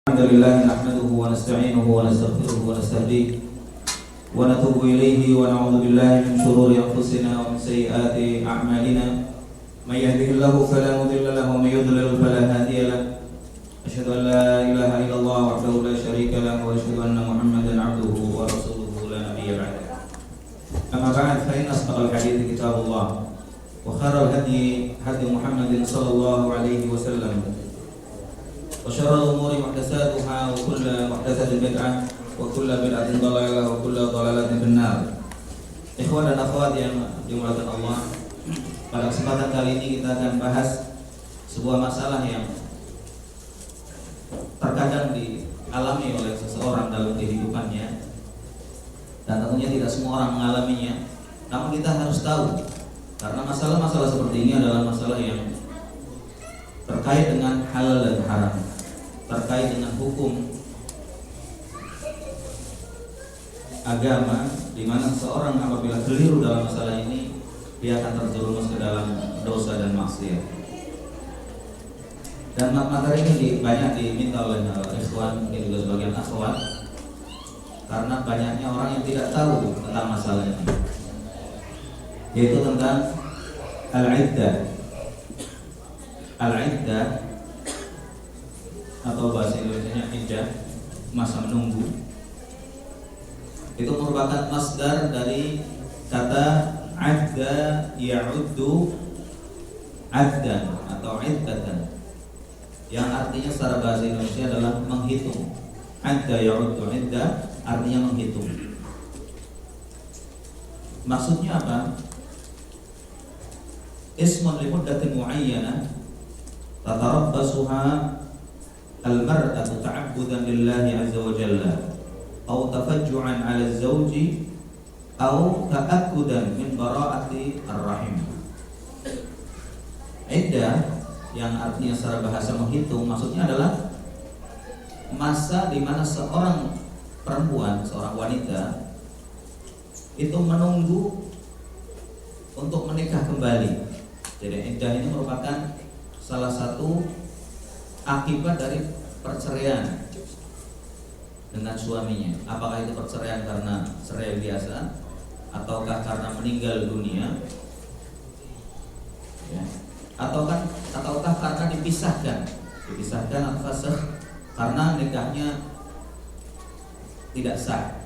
الحمد لله نحمده ونستعينه ونستغفره ونستهديه ونتوب إليه ونعوذ بالله من شرور أنفسنا ومن سيئات أعمالنا من يهده الله فلا مضل له ومن يضلل فلا هادي له أشهد أن لا إله إلا الله وحده لا شريك له وأشهد أن محمدا عبده ورسوله لا نبي بعده أما بعد فإن أصدق الحديث كتاب الله وخير الهدي هدي محمد صلى الله عليه وسلم وشر الأمور محدثاتها وكل محدثة بدعة وكل بدعة ضلالة وكل ضلالة في النار. Ikhwan dan akhwat yang dimuliakan Allah, pada kesempatan kali ini kita akan bahas sebuah masalah yang terkadang dialami oleh seseorang dalam kehidupannya, dan tentunya tidak semua orang mengalaminya. Namun kita harus tahu, karena masalah-masalah seperti ini adalah masalah yang terkait dengan halal dan haram, terkait dengan hukum agama, di mana seorang apabila keliru dalam masalah ini, dia akan terjerumus ke dalam dosa dan maksiat. Dan materi ini banyak diminta oleh ikhwan, mungkin juga sebagian akhwat, karena banyaknya orang yang tidak tahu tentang masalah ini, yaitu tentang al-iddah. Al-iddah atau bahasa Indonesianya iddah, masa menunggu, itu merupakan masdar dari kata adda ya'uddu addan atau iddatan, yang artinya secara bahasa Indonesia adalah menghitung. Adda ya'uddu iddah artinya menghitung. Maksudnya apa? Ismun li muddatin muayyanah tatarabbasuha al-mar'atu ta'abbudan lillahi azza wa jalla aw tafajju'an 'ala az-zawji aw ta'akkudan min bara'ati ar-rahim. Iddah yang artinya secara bahasa menghitung, maksudnya adalah masa di mana seorang perempuan, seorang wanita itu menunggu untuk menikah kembali. Jadi iddah ini merupakan salah satu akibat dari perceraian dengan suaminya. Apakah itu perceraian karena cerai biasa, ataukah karena meninggal dunia, ya, ataukah karena dipisahkan al-fasakh, karena nikahnya tidak sah.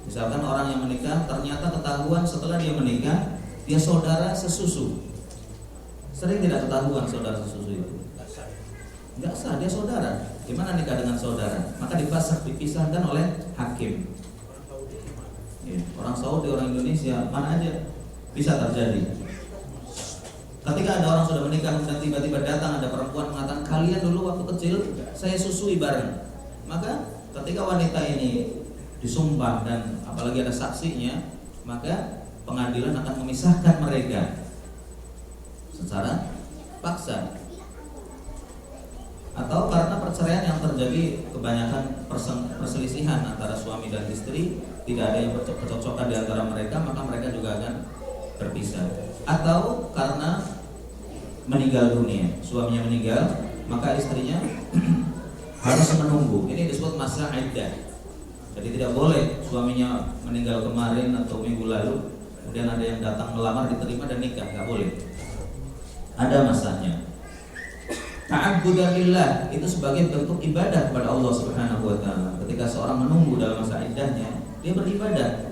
Misalkan orang yang menikah ternyata ketahuan setelah dia menikah dia saudara sesusu. Sering tidak ketahuan saudara sesusu itu nggak sah, dia saudara. Gimana nikah dengan saudara? Maka dipisahkan oleh hakim. Ya, orang Saudi, orang Indonesia, mana aja bisa terjadi. Ketika ada orang sudah menikah dan tiba-tiba datang ada perempuan mengatakan, kalian dulu waktu kecil saya susui bareng. Maka ketika wanita ini disumpah dan apalagi ada saksinya, maka pengadilan akan memisahkan mereka secara paksa. Atau karena perceraian yang terjadi kebanyakan perselisihan antara suami dan istri, tidak ada yang bercocok-cocokan di antara mereka, maka mereka juga akan berpisah. Atau karena meninggal dunia, suaminya meninggal, maka istrinya harus menunggu. Ini disebut masa iddah. Jadi tidak boleh suaminya meninggal kemarin atau minggu lalu, kemudian ada yang datang melamar, diterima dan nikah, nggak boleh. Ada masanya. Ta'abbudan lillah itu sebagai bentuk ibadah kepada Allah Subhanahu wa taala. Ketika seorang menunggu dalam masa iddahnya, dia beribadah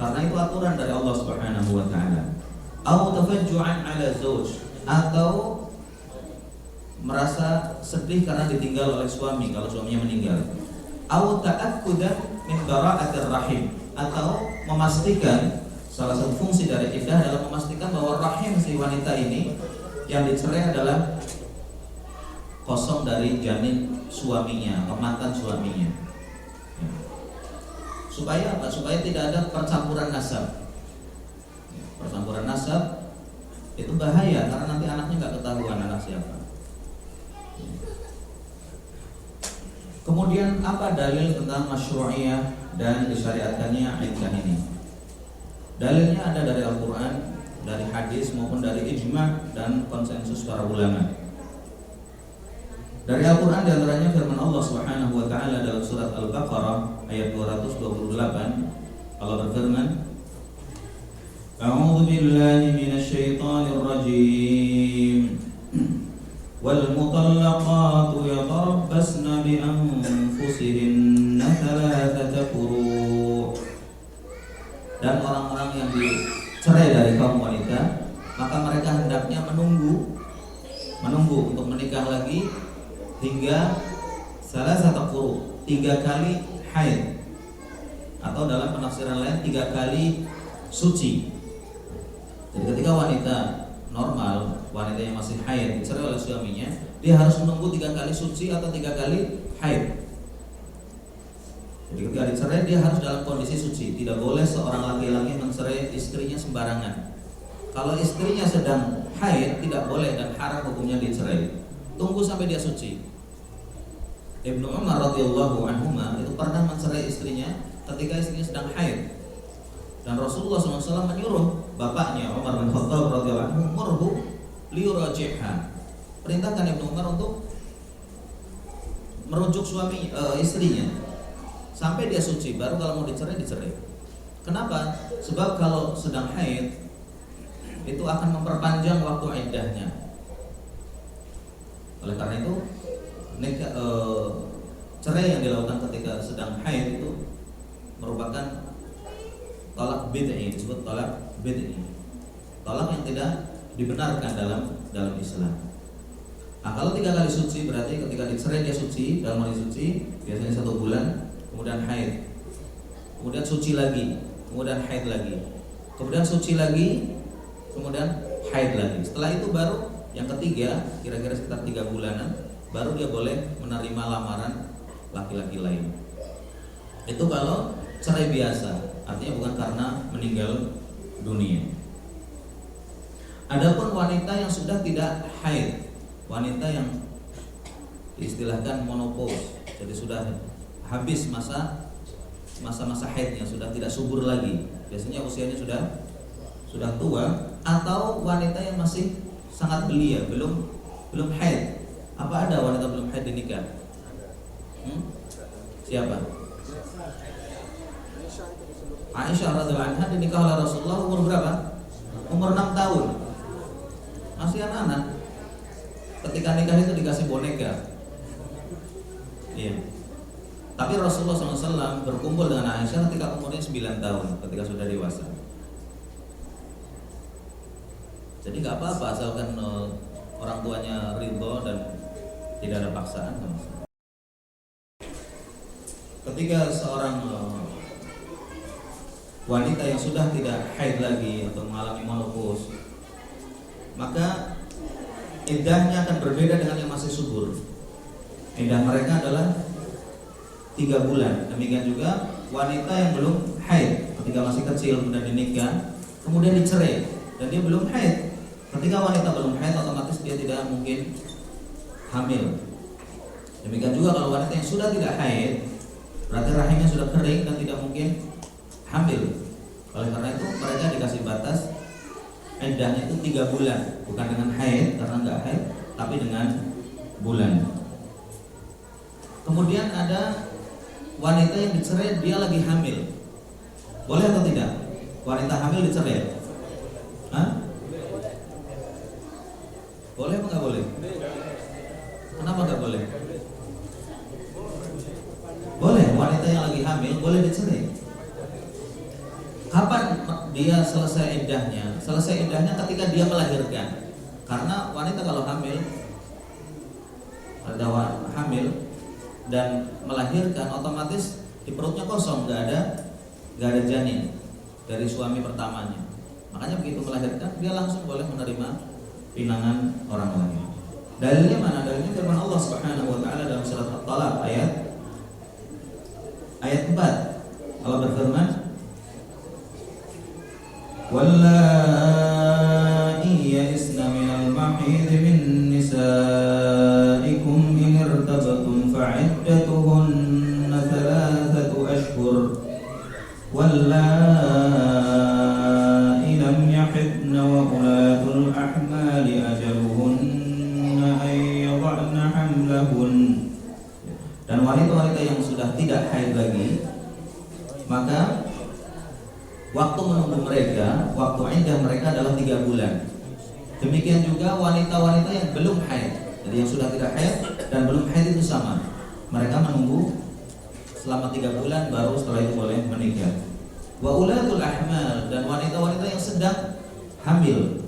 karena itu aturan dari Allah Subhanahu wa taala. Aw tafajju'an 'ala zawj, atau merasa sedih karena ditinggal oleh suami kalau suaminya meninggal. Aw ta'akkudan min bara'atir rahim, atau memastikan, salah satu fungsi dari iddah adalah memastikan bahwa rahim si wanita ini yang dicerai adalah kosong dari janin suaminya, mantan suaminya. Ya. Supaya apa? Supaya tidak ada percampuran nasab. Ya, percampuran nasab itu bahaya karena nanti anaknya nggak ketahuan anak siapa. Ya. Kemudian apa dalil tentang masyru'iyah dan disyariatkannya iddah ini? Dalilnya ada dari Al-Quran, dari hadis maupun dari ijma' dan konsensus para ulama. Dari Al-Quran diantaranya firman Allah Subhanahu wa ayat 228 Allah berfirman, A'udzu billahi minasyaitonir rajim. Wal mutallaqatu yatarabbasna bi anfusihinna thalathata quru'. Dan orang-orang yang dicerai dari kaum wanita, maka mereka hendaknya menunggu untuk menikah lagi hingga thalathata quru', 3 kali haid, atau dalam penafsiran lain 3 kali suci. Jadi ketika wanita normal, wanita yang masih haid dicerai oleh suaminya, dia harus menunggu 3 kali suci atau 3 kali haid. Jadi ketika dicerai dia harus dalam kondisi suci. Tidak boleh seorang laki-laki mencerai istrinya sembarangan. Kalau istrinya sedang haid tidak boleh dan haram hukumnya dicerai. Tunggu sampai dia suci. Ibnu Umar radhiyallahu anhuma itu pernah mencerai istrinya ketika istrinya sedang haid. Dan Rasulullah SAW menyuruh bapaknya Umar bin Khattab radhiyallahu anhu, murhu liyuraji'ha. Perintahkan Ibnu Umar untuk merujuk istrinya sampai dia suci, baru kalau mau dicerai. Kenapa? Sebab kalau sedang haid itu akan memperpanjang waktu iddahnya. Oleh karena itu cerai yang dilakukan ketika sedang haid itu merupakan talak bid'i, disebut talak bid'i. Talak yang tidak dibenarkan dalam Islam. Nah, kalau 3 kali suci berarti ketika dicerai dia suci, dalam kondisi suci, biasanya 1 bulan, kemudian haid, kemudian suci lagi, kemudian haid lagi, kemudian suci lagi, kemudian haid lagi. Setelah itu baru yang ketiga, kira-kira sekitar 3 bulanan, baru dia boleh menerima lamaran laki-laki lain. Itu kalau cerai biasa, artinya bukan karena meninggal dunia. Adapun wanita yang sudah tidak haid, wanita yang diistilahkan menopause, jadi sudah habis masa haidnya, sudah tidak subur lagi, biasanya usianya sudah tua, atau wanita yang masih sangat belia, belum haid. Apa ada wanita belum haid dinikah? Siapa? Aisyah radhiyallahu anha dinikah oleh Rasulullah umur berapa? Umur 6 tahun. Masih anak-anak. Ketika nikah itu dikasih boneka. Iya. Tapi Rasulullah SAW berkumpul dengan Aisyah ketika umurnya 9 tahun, ketika sudah dewasa. Jadi nggak apa-apa asalkan orang tuanya ridho dan tidak ada paksaan. Ketika seorang wanita yang sudah tidak haid lagi atau mengalami menopause, maka iddahnya akan berbeda dengan yang masih subur. Iddah mereka adalah 3 bulan. Demikian juga wanita yang belum haid, ketika masih kecil kemudian dinikah, kemudian dicerai dan dia belum haid. Ketika wanita belum haid, otomatis dia tidak mungkin hamil. Demikian juga kalau wanita yang sudah tidak haid, berarti rahimnya sudah kering dan tidak mungkin hamil. Oleh karena itu mereka dikasih batas iddahnya itu 3 bulan, bukan dengan haid karena enggak haid, tapi dengan bulan. Kemudian ada wanita yang dicerai dia lagi hamil. Boleh atau tidak? Wanita hamil dicerai? Hah? Boleh apa enggak boleh? Kenapa enggak boleh? Boleh, wanita yang lagi hamil boleh dicerai. Kapan dia selesai iddahnya? Selesai iddahnya ketika dia melahirkan. Karena wanita kalau hamil dan melahirkan, otomatis di perutnya kosong, nggak ada janin dari suami pertamanya. Makanya begitu melahirkan dia langsung boleh menerima pinangan orang lain. Dalilnya mana? Dalilnya firman Allah Subhanahu wa taala dalam surat At-Talaq ayat 4. Allah berfirman, "Wallai ya'isna minal mahid min nisaikum in irtabtum fa'iddatuhunna 3 ashhur wallai lam yahidna wa ulatul ahmali ajaluhunna ay yad'na hamlahun." Dan wanita-wanita yang sudah tidak haid lagi, maka waktu menunggu mereka, waktu iddah mereka adalah 3 bulan. Demikian juga wanita-wanita yang belum haid. Jadi yang sudah tidak haid dan belum haid itu sama. Mereka menunggu selama 3 bulan baru setelah itu boleh menikah. Wa ulatul ahmal, dan wanita-wanita yang sedang hamil.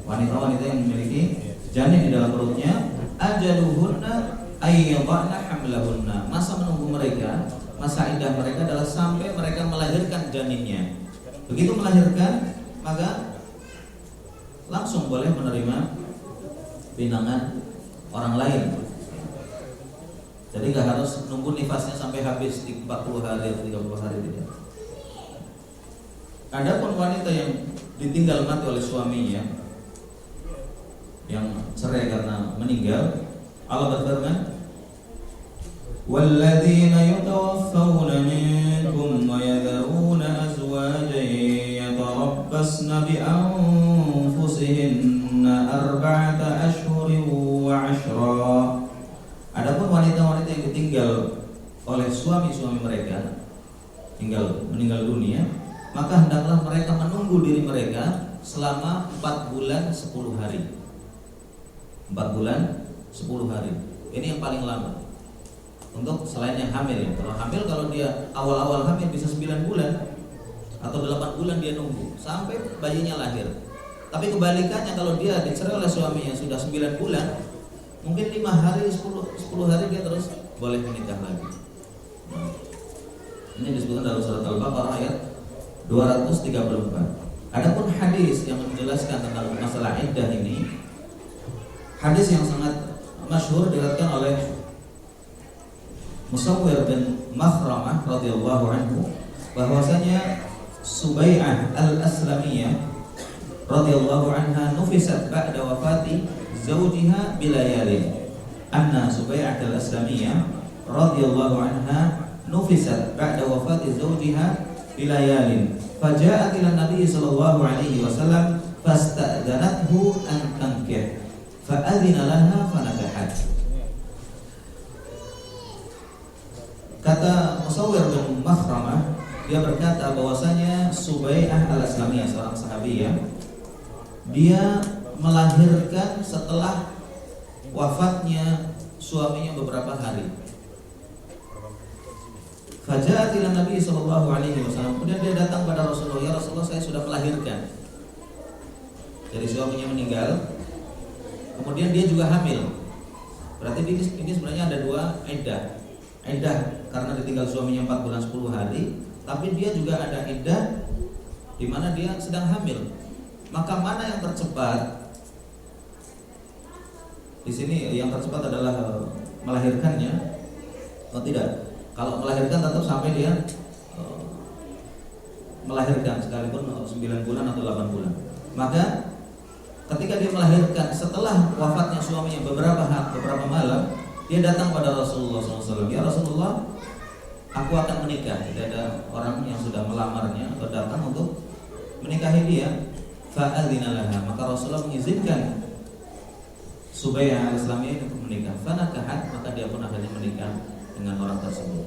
Wanita-wanita yang memiliki janin di dalam perutnya, ajaluhunna ayyadhna hamlahunna. Masa menunggu mereka, masa iddah mereka adalah sampai mereka melahirkan janinnya. Begitu melahirkan, maka langsung boleh menerima pinangan orang lain. Jadi gak harus nunggu nifasnya sampai habis 40 hari atau 30 hari tidak. Adapun wanita yang ditinggal mati oleh suaminya, yang cerai karena meninggal, Allah berfirman, وَالَّذِينَ يُتَوَفَّوْنَ مِنكُمْ وَيَذَرُونَ أَزْوَاجًا يَتَرَبَّصْنَ بِأَنفُسِهِنَّ 4 أَشْهُرٍ وَعَشْرًا. Adapun wanita-wanita yang ditinggal oleh suami-suami mereka meninggal dunia, maka hendaklah mereka menunggu diri mereka selama 4 bulan 10 hari. 4 bulan 10 hari. Ini yang paling lama. Untuk selain yang hamil ya. Kalau dia awal-awal hamil bisa 9 bulan atau 8 bulan dia nunggu sampai bayinya lahir. Tapi kebalikannya, kalau dia dicerai oleh suaminya sudah 9 bulan, mungkin 5 hari 10 hari dia terus boleh menikah lagi. Ini disebutkan dalam surat Al-Baqarah ayat 234. Adapun hadis yang menjelaskan tentang masalah iddah ini, hadis yang sangat masyhur diriwayatkan oleh Musawwir bin Makhramah radhiyallahu anhu, bahwasanya Subai'ah al-Aslamiyah radhiyallahu anha nufisat ba'da wafati zawjiha bilayalin. Anna Subai'ah al-Aslamiyah radhiyallahu anha nufisat ba'da wafati zawjiha bilayalin. Faja'at ila Nabi sallallahu alaihi wasallam fasta'dhanathu an tankih. Fa'adhina laha fanakahat. Kata Musawwir bin Makhramah, dia berkata bahwasanya Subai'ah al-Aslamiyah, seorang sahabiyah, dia melahirkan setelah wafatnya suaminya beberapa hari. Faja'at ila Nabi sallallahu alaihi wasallam. Kemudian dia datang pada Rasulullah, "Ya Rasulullah, saya sudah melahirkan." Jadi suaminya meninggal, kemudian dia juga hamil. Berarti ini sebenarnya ada 2 iddah. Iddah karena ditinggal suaminya 4 bulan 10 hari, tapi dia juga ada iddah di mana dia sedang hamil. Maka mana yang tercepat? Di sini yang tercepat adalah melahirkannya atau tidak? Kalau melahirkan tetap sampai dia melahirkan sekalipun 9 bulan atau 8 bulan. Maka ketika dia melahirkan setelah wafatnya suaminya beberapa malam, dia datang pada Rasulullah SAW. "Ya Rasulullah, aku akan menikah." Tidak ada orang yang sudah melamarnya atau datang untuk menikahi dia. Fa'adzina laha, maka Rasulullah mengizinkan Subai'ah al-Islamiyah untuk menikah. Fanakahat, maka dia pun akhirnya menikah dengan orang tersebut.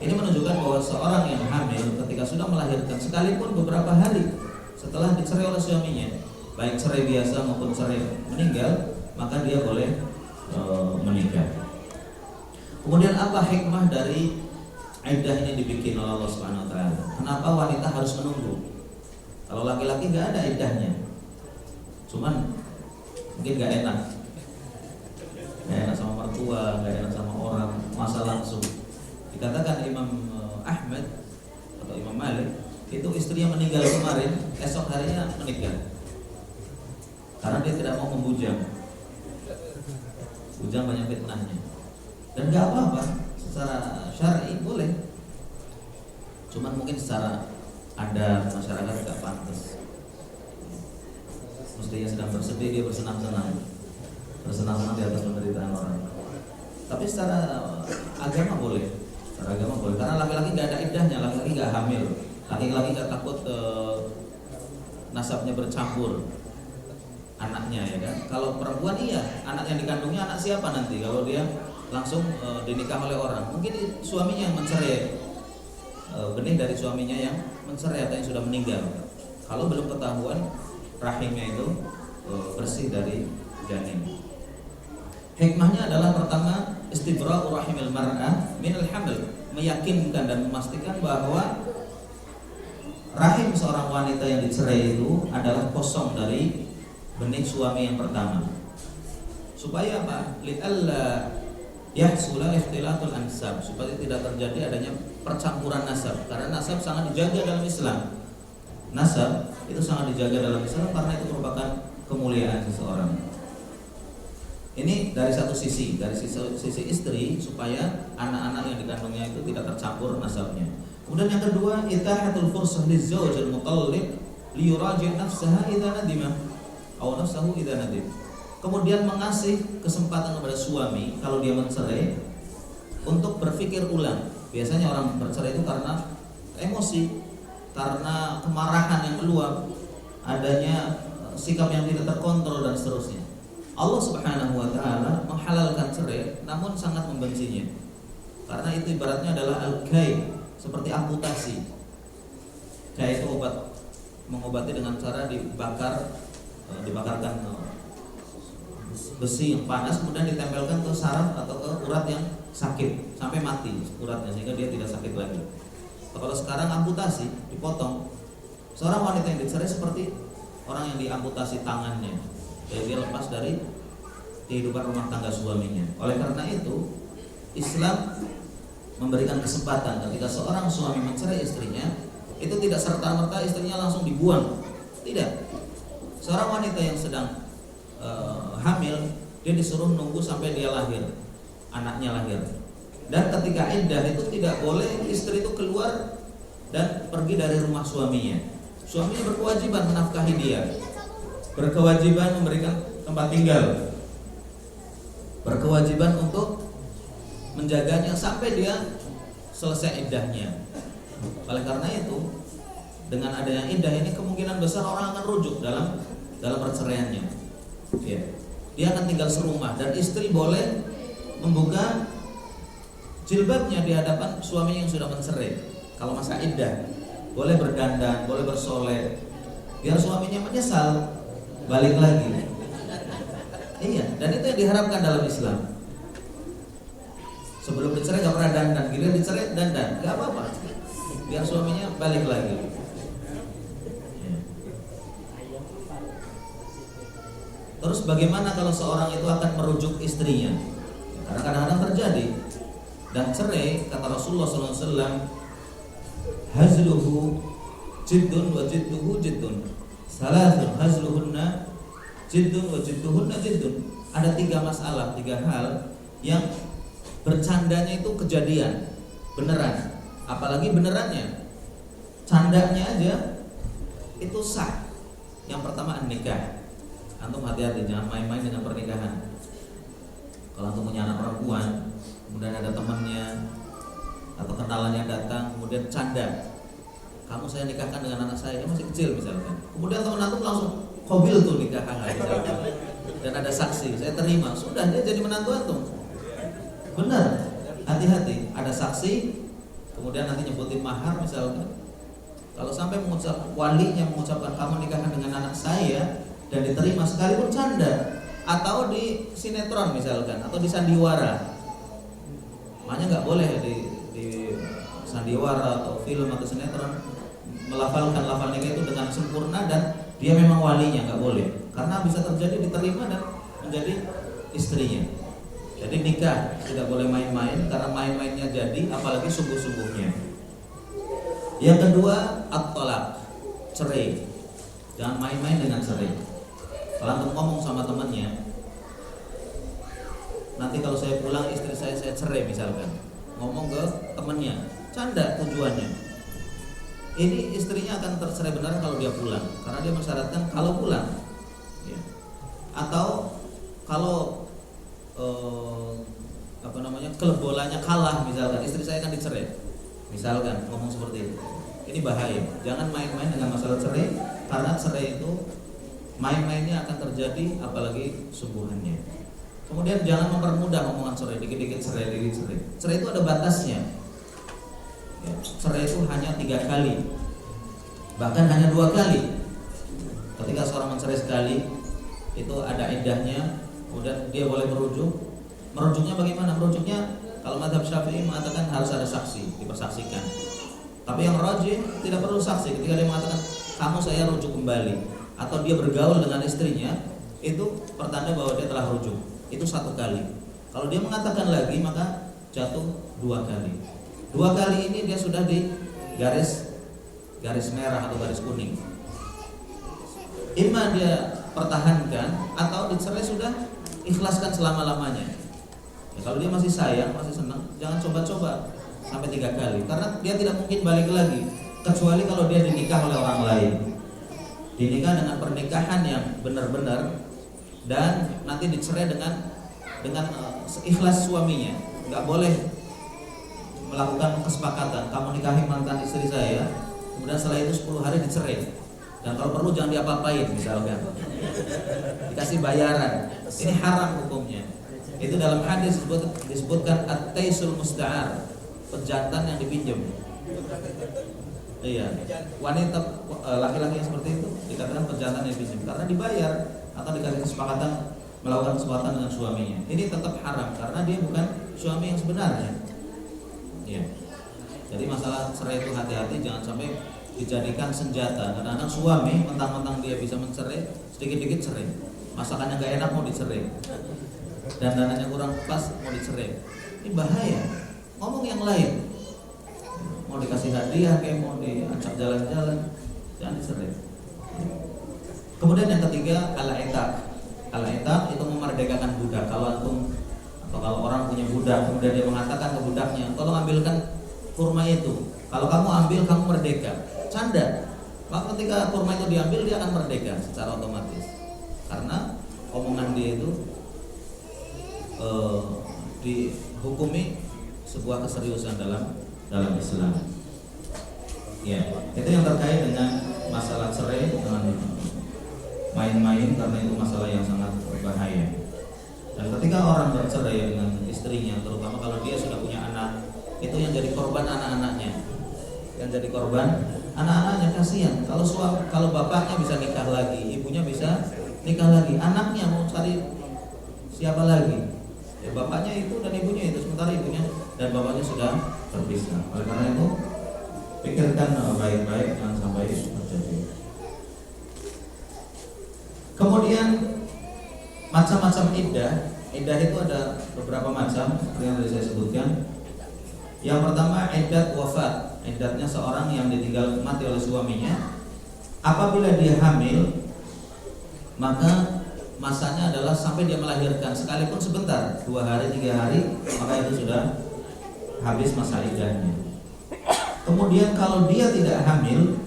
Ini menunjukkan bahwa seorang yang hamil ketika sudah melahirkan, sekalipun beberapa hari setelah dicerai oleh suaminya, baik cerai biasa maupun cerai meninggal, maka dia boleh menikah. Kemudian apa hikmah dari iddah ini dibikin oleh Allah Subhanahu wa taala? Kenapa wanita harus menunggu? Kalau laki-laki enggak ada iddahnya. Cuman mungkin enggak enak. Enggak enak sama mertua, enggak enak sama orang, masa langsung. Dikatakan Imam Ahmad atau Imam Malik itu istrinya meninggal kemarin, esok harinya menikah. Karena dia tidak mau membujang. Bujang banyak fitnahnya. Dan gak apa-apa, secara syar'i boleh. Cuman mungkin secara adat masyarakat gak pantas. Mestinya sedang bersedih, dia bersenang-senang di atas penderitaan orang. Tapi secara agama boleh. Secara agama boleh. Karena laki-laki gak ada iddahnya, laki-laki gak hamil, laki-laki gak takut nasabnya bercampur anaknya, ya kan? Kalau perempuan iya, anak yang dikandungnya anak siapa nanti kalau dia langsung dinikah oleh orang? Mungkin suaminya yang mencerai benih dari suaminya yang mencerai atau yang sudah meninggal. Kalau belum ketahuan rahimnya itu bersih dari janin. Hikmahnya adalah pertama, istibra'u rahimil mar'ah minal hamil, meyakinkan dan memastikan bahwa rahim seorang wanita yang dicerai itu adalah kosong dari benih suami yang pertama. Supaya apa? Li'alla yahsula ikhtilatul ansab, supaya tidak terjadi adanya percampuran nasab. Karena nasab sangat dijaga dalam Islam. Nasab itu sangat dijaga dalam Islam karena itu merupakan kemuliaan seseorang. Ini dari satu sisi, dari sisi istri, supaya anak-anak yang dikandungnya itu tidak tercampur nasabnya. Kemudian yang kedua, itahatul fursah lizawjil mutallaq liyuraji' nafsaha idza nadima aw nafsahu idza nadim. Kemudian mengasih kesempatan kepada suami kalau dia mencerai untuk berpikir ulang. Biasanya orang bercerai itu karena emosi, karena kemarahan yang keluar, adanya sikap yang tidak terkontrol dan seterusnya. Allah Subhanahu wa taala menghalalkan cerai namun sangat membencinya. Karena itu ibaratnya adalah al-kai, seperti amputasi. Kai itu obat, mengobati dengan cara dibakarkan besi yang panas kemudian ditempelkan ke saraf atau ke urat yang sakit sampai mati uratnya sehingga dia tidak sakit lagi. Kalau sekarang amputasi, dipotong. Seorang wanita yang dicerai seperti orang yang diamputasi tangannya, jadi dia lepas dari kehidupan rumah tangga suaminya. Oleh karena itu, Islam memberikan kesempatan ketika seorang suami mencerai istrinya, itu tidak serta-merta istrinya langsung dibuang. Tidak. Seorang wanita yang sedang hamil, dia disuruh nunggu sampai dia lahir, anaknya lahir. Dan ketika iddah itu tidak boleh istri itu keluar dan pergi dari rumah suaminya. Suaminya berkewajiban menafkahi dia, berkewajiban memberikan tempat tinggal, berkewajiban untuk menjaganya sampai dia selesai iddahnya. Oleh karena itu, dengan adanya iddah ini kemungkinan besar orang akan rujuk dalam perceraiannya. Ya. Dia akan tinggal serumah dan istri boleh membuka jilbabnya di hadapan suaminya yang sudah mencerai. Kalau masa iddah, boleh berdandan, boleh bersolek, biar suaminya menyesal balik lagi. Iya, dan itu yang diharapkan dalam Islam. Sebelum dicerai gak pernah dandan, giliran dicerai dandan, gak apa-apa, biar suaminya balik lagi. Terus bagaimana kalau seorang itu akan merujuk istrinya? Karena kadang-kadang terjadi. Dan cerai, kata Rasulullah SAW, hazluhu jiddun wa jidduhu jiddun, salasun hazluhunna jiddun wa jidduhunna jiddun. Ada 3 masalah, 3 hal yang bercandanya itu kejadian, beneran. Apalagi benerannya, candanya aja itu sah. Yang pertama nikah. Antum hati-hati, jangan main-main dengan pernikahan. Kalau antum punya anak perempuan, kemudian ada temannya atau kenalannya datang, kemudian canda, kamu saya nikahkan dengan anak saya, dia masih kecil misalkan. Kemudian teman antum langsung kobil tuh nikah misalkan, dan ada saksi, saya terima, sudah dia jadi menantu antum. Benar, hati-hati, ada saksi, kemudian nanti nyebutin mahar misalkan. Kalau sampai walinya mengucapkan kamu nikahkan dengan anak saya dan diterima sekalipun canda, atau di sinetron misalkan, atau di sandiwara, makanya nggak boleh di sandiwara atau film atau sinetron melafalkan lafal nikah itu dengan sempurna dan dia memang walinya, nggak boleh, karena bisa terjadi diterima dan menjadi istrinya. Jadi nikah tidak boleh main-main, karena main-mainnya jadi, apalagi sungguh-sungguhnya. Yang kedua, at-talaq, cerai. Jangan main-main dengan cerai. Kalau antum ngomong sama temannya, nanti kalau saya pulang istri saya cerai misalkan, ngomong ke temannya, canda tujuannya. Ini istrinya akan tercerai benar kalau dia pulang, karena dia mensyaratkan kalau pulang, ya. Atau kalau klub bolanya kalah misalkan, istri saya akan dicerai, misalkan ngomong seperti itu. Ini bahaya. Jangan main-main dengan masalah cerai, karena cerai itu main-mainnya akan terjadi, apalagi sungguhannya. Kemudian jangan mempermudah omongan cerai, dikit-dikit cerai, dikit cerai. Cerai itu ada batasnya. Ya, cerai itu hanya 3 kali, bahkan hanya 2 kali. Ketika seorang mencerai sekali, itu ada iddahnya, kemudian dia boleh merujuk. Merujuknya bagaimana? Merujuknya kalau mazhab Syafi'i mengatakan harus ada saksi, dipersaksikan. Tapi yang rajih tidak perlu saksi. Ketika dia mengatakan kamu saya rujuk kembali, atau dia bergaul dengan istrinya, itu pertanda bahwa dia telah rujuk. Itu 1 kali. Kalau dia mengatakan lagi, maka jatuh 2 kali. 2 kali ini dia sudah di garis merah atau garis kuning. Imma dia pertahankan atau dicerai sudah ikhlaskan selama-lamanya. Ya, kalau dia masih sayang, masih senang, jangan coba-coba sampai 3 kali, karena dia tidak mungkin balik lagi kecuali kalau dia dinikah oleh orang lain. Dinikah dengan pernikahan yang benar-benar dan nanti dicerai dengan seikhlas suaminya. Enggak boleh melakukan kesepakatan, kamu nikahi mantan istri saya, kemudian setelah itu 10 hari dicerai. Dan kalau perlu jangan diapa-apain misalkan, dikasih bayaran. Ini haram hukumnya. Itu dalam hadis disebutkan at-taisul musta'ar, pejantan yang dipinjam. Iya, wanita laki-laki yang seperti itu dikatakan pejantan yang dipinjam karena dibayar atau dikasih kesepakatan melakukan kesepakatan dengan suaminya. Ini tetap haram karena dia bukan suami yang sebenarnya. Iya. Jadi masalah cerai itu hati-hati, jangan sampai dijadikan senjata. Kadang-kadang suami mentang-mentang dia bisa mencerai, sedikit-dikit cerai. Masakannya gak enak mau dicerai, dan dananya kurang pas mau dicerai. Ini bahaya. Ngomong yang lain, mau dikasih hadiah kayak mau diajak jalan-jalan, jangan dicerai. Kemudian yang ketiga, al-itak. Al-itak itu memerdekakan budak. Kalau antum atau kalau orang punya budak, kemudian dia mengatakan ke budaknya, tolong ambilkan kurma itu, kalau kamu ambil kamu merdeka. Canda. Maka ketika kurma itu diambil, dia akan merdeka secara otomatis, karena omongan dia itu dihukumi sebuah keseriusan dalam Islam. Ya, itu yang terkait dengan masalah cerai, dengan main-main, karena itu masalah yang sangat berbahaya. Dan ketika orang bercerai dengan istrinya, terutama kalau dia sudah punya anak, itu yang jadi korban anak-anaknya. Yang jadi korban anak-anaknya, kasihan. Kalau bapaknya bisa nikah lagi, ibunya bisa nikah lagi, anaknya mau cari siapa lagi? Ya bapaknya itu dan ibunya itu, sementara ibunya dan bapaknya sudah terpisah. Oleh karena itu, pikirkan baik-baik, jangan sampai terjadi. Kemudian macam-macam iddah. Iddah itu ada beberapa macam seperti yang tadi saya sebutkan. Yang pertama, iddat wafat. Iddatnya seorang yang ditinggal mati oleh suaminya. Apabila dia hamil, maka masanya adalah sampai dia melahirkan, sekalipun sebentar, 2 hari, 3 hari, maka itu sudah habis masa iddahnya. Kemudian kalau dia tidak hamil,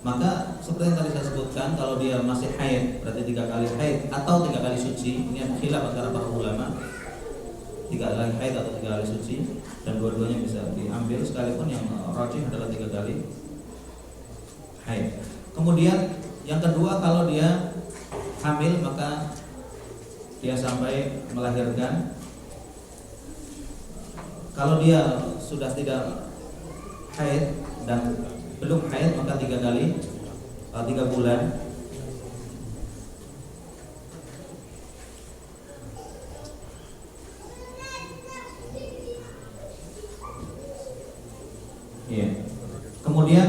maka seperti yang tadi saya sebutkan, kalau dia masih haid, berarti 3 kali haid atau 3 kali suci. Ini khilaf antara para ulama, 3 kali haid atau 3 kali suci, dan dua-duanya bisa diambil, sekalipun yang rajih adalah 3 kali haid. Kemudian yang kedua, kalau dia hamil maka dia sampai melahirkan. Kalau dia sudah tidak haid dan belum haid, maka 3 kali 3 bulan. Iya. Kemudian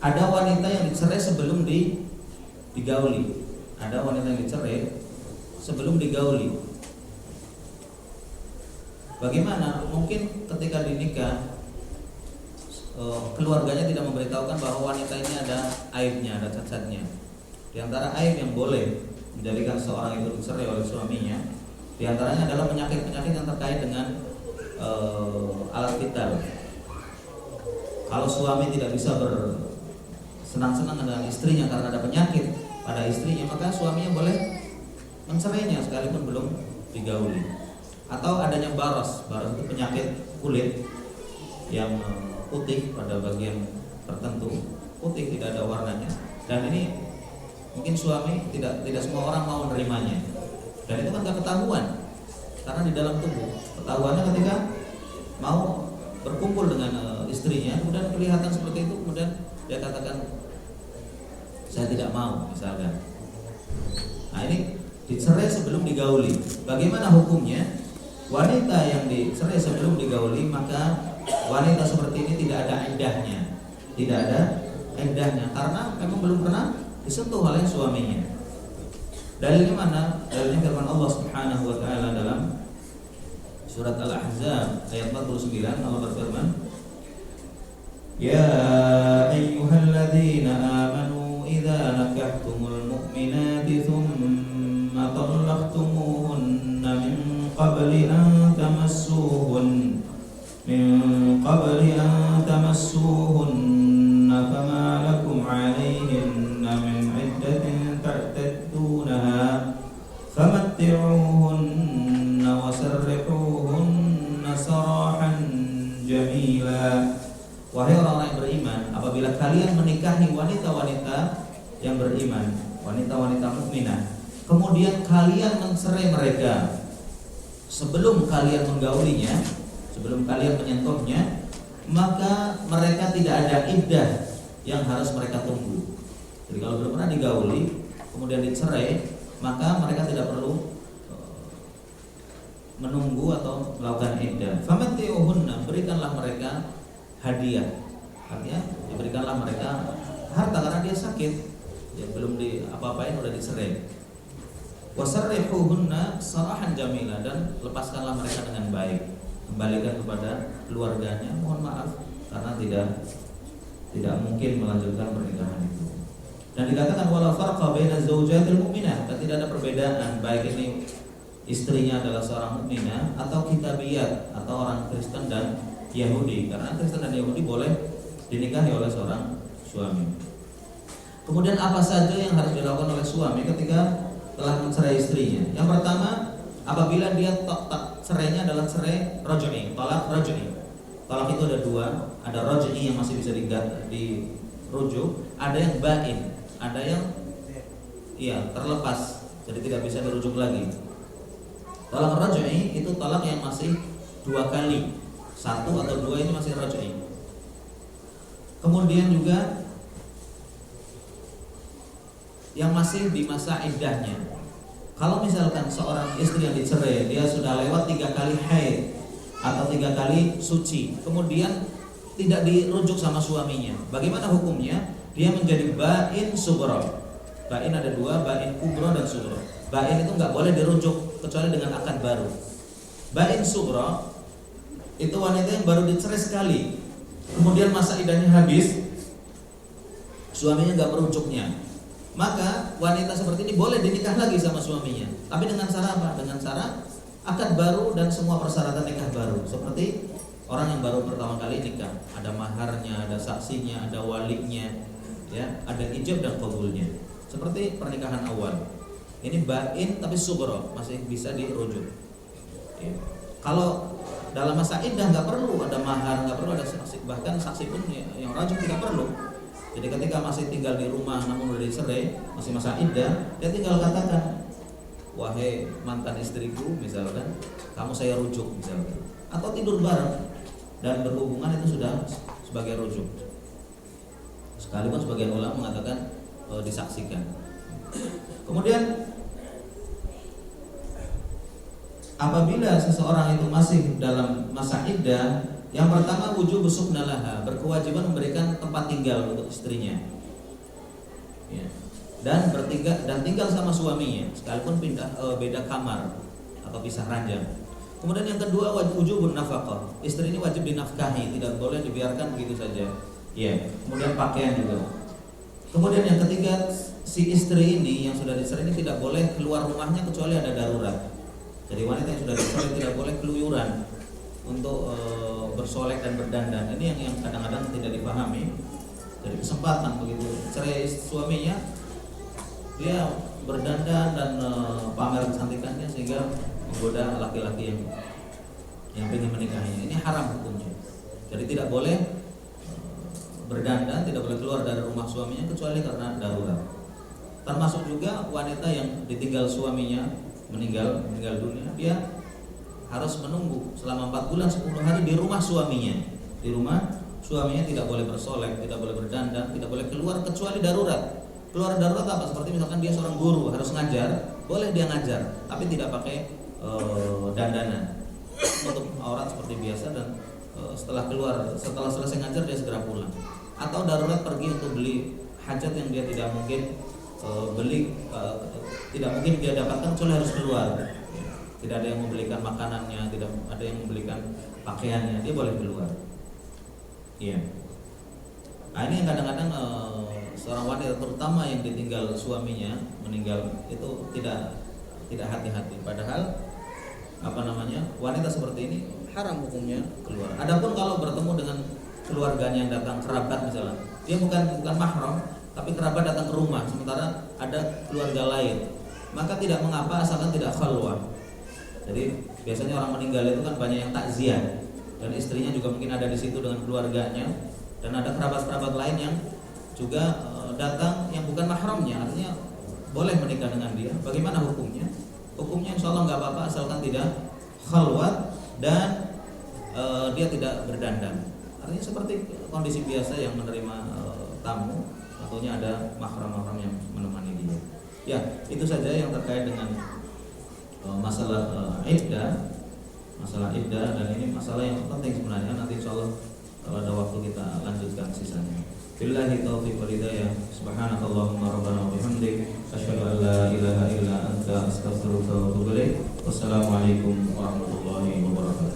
ada wanita yang dicerai sebelum digauli. Ada wanita yang dicerai sebelum digauli. Bagaimana? Mungkin ketika dinikah keluarganya tidak memberitahukan bahwa wanita ini ada aibnya, ada cacatnya. Di antara aib yang boleh menjadikan seorang itu dicerai oleh suaminya, di antaranya adalah penyakit-penyakit yang terkait dengan alat vital. Kalau suami tidak bisa bersenang-senang dengan istrinya karena ada penyakit pada istrinya, maka suaminya boleh mencerainya sekalipun belum digauli. Atau adanya baros itu penyakit kulit yang putih pada bagian tertentu, putih tidak ada warnanya, dan ini mungkin suami tidak semua orang mau menerimanya, dan itu kan gak ketahuan karena di dalam tubuh. Ketahuannya ketika mau berkumpul dengan istrinya, kemudian kelihatan seperti itu, kemudian dia katakan saya tidak mau misalkan. Nah ini dicerai sebelum digauli. Bagaimana hukumnya? Wanita yang dicerai sebelum digauli, maka wanita seperti ini tidak ada iddahnya. Tidak ada iddahnya karena memang belum pernah disentuh oleh suaminya. Dalilnya mana? Dalilnya firman Allah Subhanahu wa taala dalam surat Al-Ahzab ayat 49. Allah berfirman, "Ya ayyuhalladzina amanu idza nakahtumul mu'minati tsumma talaqtumuhunna min qabli an tamassuhunna fama lakum 'alayhinna min 'iddatin ta'taddunaha famatti'uhunna wasarrihuhunna sarahan jamila." Wahai orang-orang yang beriman, apabila kalian menikahi wanita-wanita yang beriman, wanita-wanita mukminah, kemudian kalian mencerai mereka sebelum kalian menggaulinya, sebelum kalian menyentuhnya, maka mereka tidak ada iddah yang harus mereka tunggu. Jadi kalau belum pernah digauli kemudian dicerai, maka mereka tidak perlu menunggu atau melakukan iddah. Famatti'uhunna, berikanlah mereka hadiah. Artinya diberikanlah mereka harta karena dia sakit, ya belum di apa-apain udah dicerai. Wasarrihuhunna sarahan jamila, dan lepaskanlah mereka dengan baik. Kembalikan kepada keluarganya. Mohon maaf karena tidak mungkin melanjutkan pernikahan itu. Dan dikatakan wala farqa baina zaujatil mu'minah, dan tidak ada perbedaan baik ini istrinya adalah seorang mukminah atau kitabiyat atau orang Kristen dan Yahudi, karena Kristen dan Yahudi boleh dinikahi oleh seorang suami. Kemudian apa saja yang harus dilakukan oleh suami ketika telah mencerai istrinya? Yang pertama, apabila dia cerainya adalah cerai raj'i, talak raj'i. Talak itu ada dua, ada raj'i yang masih bisa dirujuk, ada yang bain, ada yang terlepas, jadi tidak bisa dirujuk lagi. Talak raj'i itu talak yang masih dua kali, satu atau dua ini masih raj'i. Kemudian juga yang masih di masa iddahnya. Kalau misalkan seorang istri yang dicerai, dia sudah lewat 3 kali haid atau 3 kali suci, kemudian tidak dirujuk sama suaminya, bagaimana hukumnya? Dia menjadi bain sughra. Bain ada dua, bain kubra dan sughra. Bain itu nggak boleh dirujuk kecuali dengan akad baru. Bain sughra itu wanita yang baru dicerai sekali, kemudian masa iddahnya habis, suaminya nggak merujuknya, maka wanita seperti ini boleh dinikah lagi sama suaminya, tapi dengan cara apa? Dengan cara akad baru dan semua persyaratan nikah baru, seperti orang yang baru pertama kali nikah, ada maharnya, ada saksinya, ada walinya, ya, ada ijab dan qabulnya, seperti pernikahan awal. Ini bain tapi sughra, masih bisa dirujuk. Ya. Kalau dalam masa iddah nggak perlu ada mahar, nggak perlu ada saksi, bahkan saksi pun yang rajin tidak perlu. Jadi ketika masih tinggal di rumah namun sudah dicerai, masih masa iddah, dia tinggal katakan, wahai mantan istriku misalkan, kamu saya rujuk misalkan, atau tidur bareng dan berhubungan, itu sudah sebagai rujuk. Sekalipun sebagian ulama mengatakan disaksikan. Kemudian apabila seseorang itu masih dalam masa iddah, yang pertama wujub suqnalaha, berkewajiban memberikan tempat tinggal untuk istrinya, ya. Dan tinggal sama suaminya, sekalipun beda kamar atau pisah ranjang. Kemudian yang kedua wujubun nafaqah, istri ini wajib dinafkahi, tidak boleh dibiarkan begitu saja. Ya, kemudian pakaian juga. Kemudian yang ketiga, si istri ini yang sudah dicerai ini tidak boleh keluar rumahnya kecuali ada darurat. Jadi wanita yang sudah dicerai tidak boleh keluyuran untuk bersolek dan berdandan. Ini yang kadang-kadang tidak dipahami. Jadi kesempatan begitu cerai suaminya, dia berdandan dan pamer kecantikannya sehingga menggoda laki-laki yang ingin menikahinya. Ini haram hukumnya. Jadi tidak boleh berdandan, tidak boleh keluar dari rumah suaminya kecuali karena darurat. Termasuk juga wanita yang ditinggal suaminya meninggal dunia, dia harus menunggu selama 4 bulan 10 hari di rumah suaminya. Di rumah suaminya tidak boleh bersolek, tidak boleh berdandan, tidak boleh keluar kecuali darurat. Keluar darurat apa? Seperti misalkan dia seorang guru harus ngajar, boleh dia ngajar, tapi tidak pakai dandanan, tutup aurat seperti biasa, dan setelah selesai ngajar dia segera pulang. Atau darurat pergi untuk beli hajat yang dia tidak mungkin tidak mungkin dia dapatkan kecuali harus keluar. Tidak ada yang membelikan makanannya, tidak ada yang membelikan pakaiannya, dia boleh keluar. Iya. Nah, ini kadang-kadang seorang wanita terutama yang ditinggal suaminya meninggal itu tidak hati-hati. Padahal wanita seperti ini haram hukumnya keluar. Adapun kalau bertemu dengan keluarganya yang datang, kerabat misalnya, dia bukan mahram, tapi kerabat datang ke rumah, sementara ada keluarga lain, maka tidak mengapa asalkan tidak khalwah. Jadi biasanya orang meninggal itu kan banyak yang takziah, dan istrinya juga mungkin ada di situ dengan keluarganya, dan ada kerabat-kerabat lain yang juga datang yang bukan mahramnya, artinya boleh menikah dengan dia. Bagaimana hukumnya? Hukumnya insya Allah nggak apa-apa asalkan tidak khalwat dan dia tidak berdandan. Artinya seperti kondisi biasa yang menerima tamu, tentunya ada mahram-mahram yang menemani dia. Ya, itu saja yang terkait dengan masalah iddah, dan ini masalah yang penting sebenarnya. Nanti insyaallah kalau ada waktu kita lanjutkan sisanya. Billahi taufiq wal hidayah. Subhanakallahumma rabbana wa bihamdik, asyhadu an la ilaha illa anta, astaghfiruka wa atubu ilaik. Wassalamualaikum warahmatullahi wabarakatuh.